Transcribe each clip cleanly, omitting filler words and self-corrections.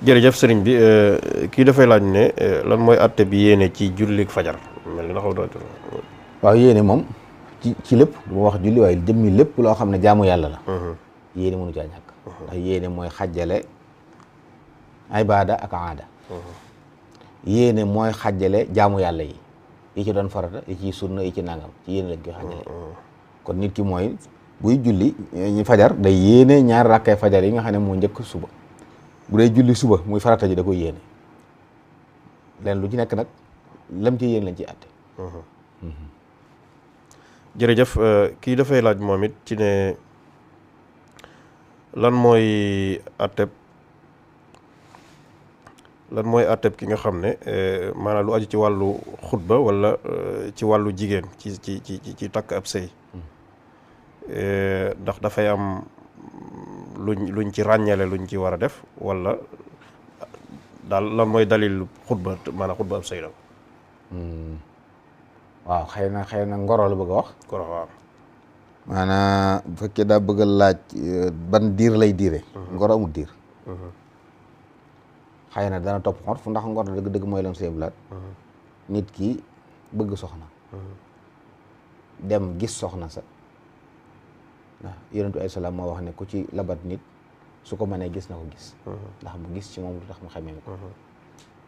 jërëjëf sëriñ bi kii dafay laaj ne lan mooy àtte bi yéene ci jullik fajar mel ni xaw doon. waaw yéene moom ci lépp du ma wax julli waaye jëmmi lépp loo xam ne jaamu yàlla la. yéene mënu caa ñàkk. ndax yéene mooy xàjjale ibaada ak aada. yéene mooy xàjjale jaamu yàlla yi ci doon farata yi ci sunna yi ci nangam ci yéene lañ koy xàjjale. kon nit ki mooy buy julli ñu fajar day yéene ñaari rakkay fajar yi nga xam ne moo njëkk suba. bu dee julli suba muy farata ji da koy yéene leen lu ci nekk nag lam ci yéen lañ ciy àtte. jërëjëf kii dafay laaj moom it ci ne lan mooy àtteb ki nga xam ne maanaam lu aju ci wàllu xutba walla ci wàllu jigéen ci takk ab sëy ndax dafay am luñ ci ràññale luñ ci war a def walla daal lan mooy dalil xutba maanaam xutba ab sëy la. waaw xëy na ngoro la bëgg a wax. ngoro waaw. maanaam bu fekkee daa bëgg a laaj ban diir lay diire. ngoro amul diir. xëy na dana topp xor fu ndax ngoro dëgg-dëgg mooy lam seen blaat. nit ki bëgg soxna. dem gis soxna sa. ndax yonentu ay salaam moo wax ne ku ci labat nit su ko mënee gis na ko gis. ndax mu gis ci moom lu tax mu xamee ko.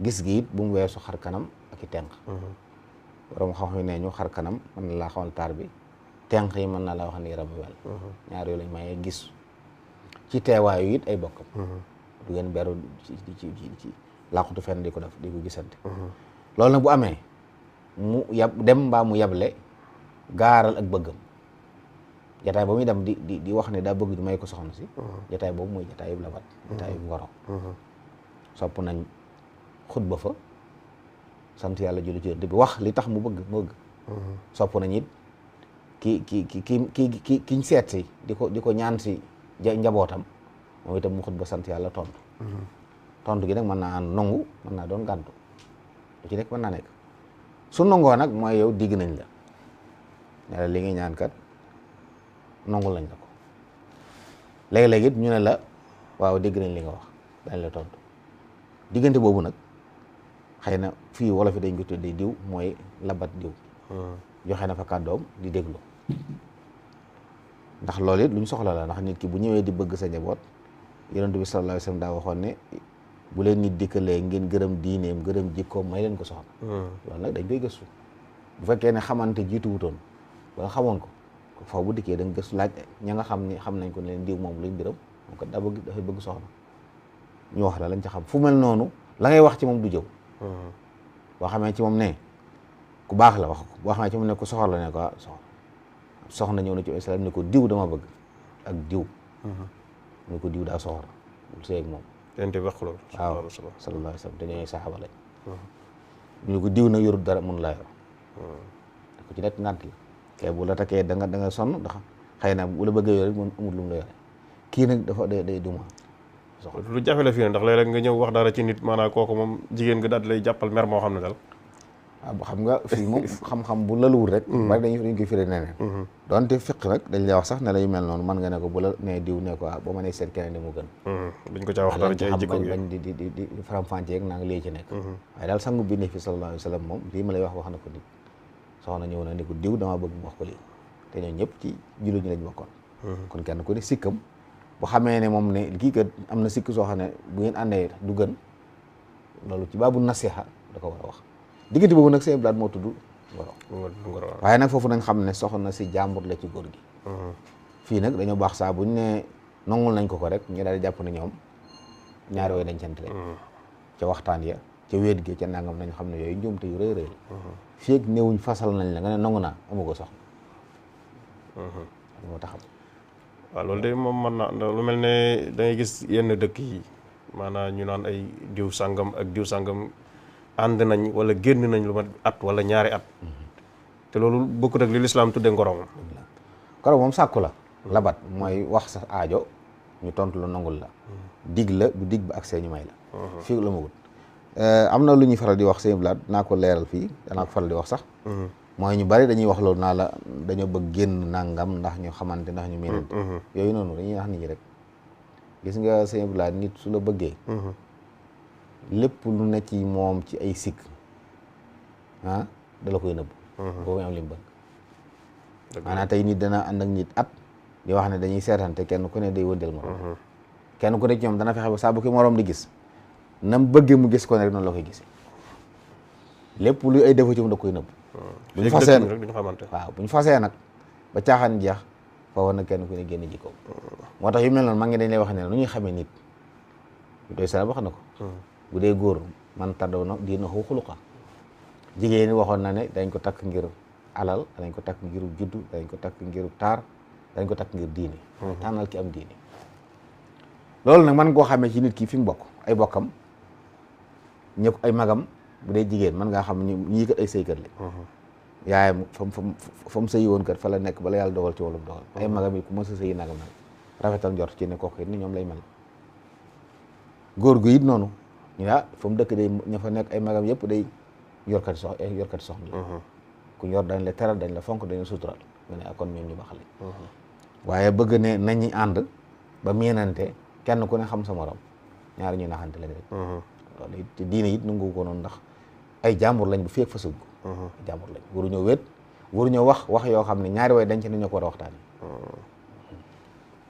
gis gi it bu mu weesu xar kanam ak i tenq. borom xam-xam ne ñu xar kanam mën na laa xamal taar bi tenq yi mën na laa wax ni yaram wel. ñaar yooyu lañ mayee gis ci teewaayu it ay bokkam. du ngeen beru ci làqutu fenn di ko def di ko gisante. loolu nag bu amee mu dem mbaa mu yable gaaral ak bëggam. jataay ba muy dem di wax ne daa bëgg di may ko soxna si. jataay boobu mooy jataay yu labat. jataay yu ngoro. sopp nañ xutba fa sant yàlla julli ci bi wax li tax mu bëgg. sopp nañ it kiñ seet si di ko ñaan si njabootam moom itam mu xutba sant yàlla tontu. tontu gi nag mën naa nangu mën naa doon gàntu lu ci nekk mën naa nekk su nangoo nag mooy yow digg nañ la ne la li nga ñaan kat. nongul lañ la ko léegi-léegi it ñu ne la waaw dégg nañ li nga wax dañ la tontu diggante boobu nag xëy na fii wolof yi dañ ko tuddee diw mooy labat diw joxe na fa kàddoom di déglu ndax loolu it lu ñu soxla la ndax nit ki bu ñëwee di bëgg sa njaboot yonent bi sallallahu alayhi wasallam daa waxoon ne bu leen nit dikkalee ngeen gërëm diineem gërëm jikkoom may leen ko soxla loolu nag dañ koy gëstu bu fekkee ne xamante jiitu wutoon ba nga xamoon ko faaw bu dikkee da nga gëstu laaj ña nga xam ni xam nañ ko ne leen diw moom luñ gërëm moom kat dafay bëgg soxna ñu wax la lañ ca xam fu mel noonu la ngay wax ci moom du jëw boo xamee ci moom ne ku baax la wax ko boo xamee ci moom ne ku soxor la ne ko soxna ñëw na ci islam ne ko diw dama bëgg ak diw ne ko diw daa soxor lu seeg moom tente wax loolu waaw sallallahu alayhi wasallam te ñooy saxaaba lañ ñu ne ko diw nag yorut dara mun laa yor da ko ci nekk ngànt la kay bu la takkee da nga sonn ndax xëy na bu la bëggee yore moom amul lu mu la yore kii nag dafa day duma lu jafe la fii ndax léeg-léeg nga ñëw wax dara ci nit maanaam kooku moom jigéen nga daal lay jàppal mer moo xam ne daal waaw xam nga fii moom xam-xam bu laluwul rek bari dañ koy firé neneen donte fiq nag dañ lay wax sax ne lay mel noonu mën nga ne ko bu la nee diw ne ko boo ma nee seet keneen di mu gën duñ ko caa wax dara ci ay jikko bañ di faram-fàccee ak naa nga lii ci nekk waaye daal sangu bi ne fi sallallahu alayhi wa sallam moom lii ma lay wax na ko nit soxna ñëw na ni ko diw damaa bëgg mu wax ko lii te ñoo ñëpp ci jullit ñi lañ bokkoon kon kenn ku ne sikkam bu xamee ne moom ne kii kat am na sikk soo xam ne bu ngeen àndee du gën loolu ci baabu nasiha da ko war a wax diggante boobu nag seen blaat moo tudd ngoro waaye nag foofu nañ xam ne soxna si jàmbur la ci góor gi fii nag dañoo baax saa buñ ne nongul nañ ko rek ñu daal di jàpp ne ñoom ñaari yooyu dañ cant rek ca waxtaan ya ca wéet gi ca nangam nañ xam ne yooyu njuumte yu rëy rëy la fii ak néewuñ fasal nañ la nga ne nangu naa amu ko soxna moo taxam waaw loolu de moom mën na lu mel ne da ngay gis yenn dëkk yi maanaam ñu naan ay diw sàngam ak diw sàngam ànd nañ wala génn nañ lu ma at wala ñaari at te loolu bokkut ak li lislaam tudde ngoro moom ngoro moom sàkku la labat mooy wax sa aajo ñu tontu la nangul la dig la bu dig ba ak see ñu may la fii la ma wut am na lu ñuy faral di wax seen blaat naa ko leeral fii danaa ko faral di wax sax mooy ñu bari dañuy wax loolu naa la dañoo bëgg génn nangam ndax ñu xamante ndax ñu miinante yooyu noonu dañuy wax nit ñi rek gis nga seen blaat nit su la bëggee lépp lu ne ci moom ci ay sikk da la koy nëbb boobu am li mu bëgg maanaam tey nit dana ànd ak nit at di wax ne dañuy seetante kenn ku ne day wëndeel morom kenn ku ne ci ñoom dana fexe ba saa bu ki morom di gis nam bëggee mu gis ko ne rek noonu la koy gisee lépp luy ay defo ci moom da koy nëbb bu ñu fasee waaw bu ñu fasee nag ba caaxaan jeex foofu nag kenn ku ne génn jikko moo tax yu mel noonu maa ngi dañ lay wax ne nu ñuy xamee nit doy sala wax na ko bu dee góor man tàddaw na diina xaw xuluqa jigéen ñi waxoon na ne dañ ko takk ngir alal dañ ko takk ngir juddu dañ ko takk ngir taar dañ ko takk ngir diini tànnal ki am diini loolu nag man koo xamee ci nit ki fi mu bokk ay bokkam ñëpp ay magam bu dee jigéen mën ngaa xam ñii kat ay sëykat la yaayam fa mu sëyi woon kat fa la nekk bala yàlla dogal ci wàllum dogal ay magam yi ku mos a sëyi nagam nag rafetal njort ci ne kooku it ni ñoom lay mel góor gu it noonu ñu fa mu dëkk day ña fa nekk ay magam yëpp day yorkati soxna la ku ñor dañ la teral dañ la fonk dañ la sutural nga ne kon ñoom ñu baax lañ waaye bëgg ne nañu ànd ba miinante kenn ku ne xam sa morom ñaari ñu naxante lañ rek loolu it diine it nangu ko noonu ndax ay jàmbur lañ bu feek fa sëgg jàmbur lañ waruñoo wéet waruñoo wax yoo xam ne ñaari way dañ ci ne ñoo ko war a waxtaane